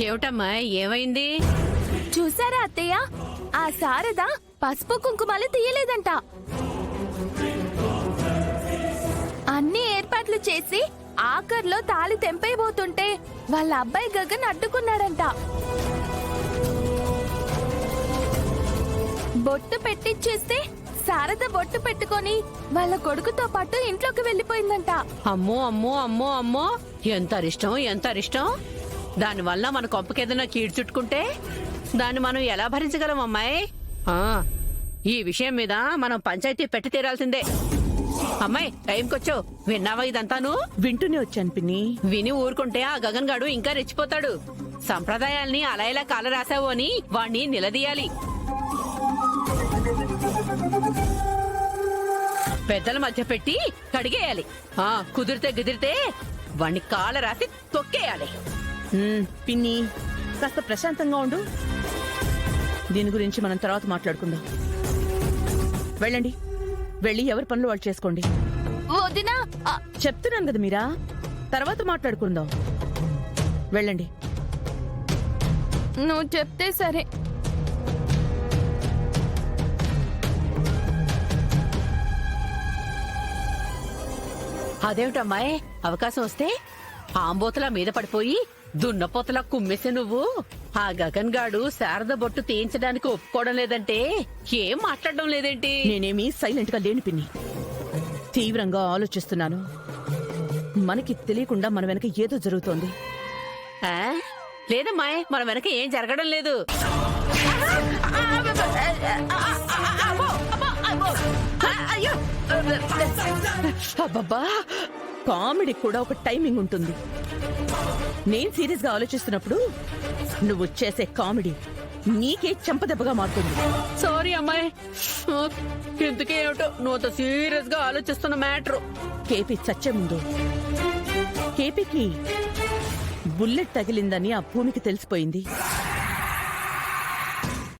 ఏమిటమ్మా ఏమైంది? చూసారా అత్తయ్య, ఆ శారద పసుపు కుంకుమలు తీయలేదంట. అన్ని ఏర్పాట్లు చేసి ఆఖర్లో తాళి తెంపైపోతుంటే వాళ్ళ అబ్బాయి గగన్ అడ్డుకున్నాడంట. బొట్టు పెట్టిచ్చేస్తే శారద బొట్టు పెట్టుకొని వాళ్ళ కొడుకుతో పాటు ఇంట్లోకి వెళ్ళిపోయిందంట. అమ్మో అమ్మో అమ్మో అమ్మో, ఎంత అరిష్టం ఎంత అరిష్టం! దానివల్ల మన కొంపకేదైనా కీడు చుట్టుకుంటే దాన్ని మనం ఎలా భరించగలం అమ్మాయి? ఈ విషయం మీద మనం పంచాయతీ పెట్టి తీరాల్సిందే. అమ్మాయి, టైంకొచ్చావు. విన్నావా ఇదంతాను? వింటూనే వచ్చాను పిన్ని. విని ఊరుకుంటే ఆ గగన్ గాడు ఇంకా రెచ్చిపోతాడు. సంప్రదాయాల్ని అలా ఇలా కాల రాసావు అని వాణ్ణి నిలదీయాలి. పెద్దల మధ్య పెట్టి కడిగేయాలి. కుదిరితే గిదిరితే వాణ్ణి కాల రాసి తొక్కేయాలి. పిన్ని, కాస్త ప్రశాంతంగా ఉండు. దీని గురించి మనం తర్వాత మాట్లాడుకుందాం. వెళ్ళండి, వెళ్ళి ఎవరి పనులు వాళ్ళు చేసుకోండి. వదినా, చెప్తున్నాను కదా మీరా, తర్వాత మాట్లాడుకుందాం. వెళ్ళండి. నువ్వు చెప్తే సరే. అదేమిటమ్మాయి, అవకాశం వస్తే ఆంబోతలా మీద పడిపోయి దున్నపోతలా కుమ్మేసే నువ్వు ఆ గగన్ గాడు శారద బొట్టు తీయించడానికి ఒప్పుకోవడం లేదంటే ఏం మాట్లాడడం లేదేంటి? నేనేమి సైలెంట్ గా లేని పిన్ని, తీవ్రంగా ఆలోచిస్తున్నాను. మనకి తెలియకుండా మన వెనక ఏదో జరుగుతోంది. లేదమ్మాయి, మన వెనక ఏం జరగడం లేదు. అబ్బబ్బా, కామెడీ కూడా ఒక టైమింగ్ ఉంటుంది. నేను సీరియస్ గా ఆలోచిస్తున్నప్పుడు నువ్వు చేసే కామెడీ నీకే చెంపదెబ్బగా మారుతుంది. సారీ అమ్మాయి, ఎందుకే ఏమిటో నువ్వు సీరియస్ గా ఆలోచిస్తున్న మ్యాటర్. కేపీ చచ్చే ముందు కేపీకి బుల్లెట్ తగిలిందని ఆ భూమికి తెలిసిపోయింది.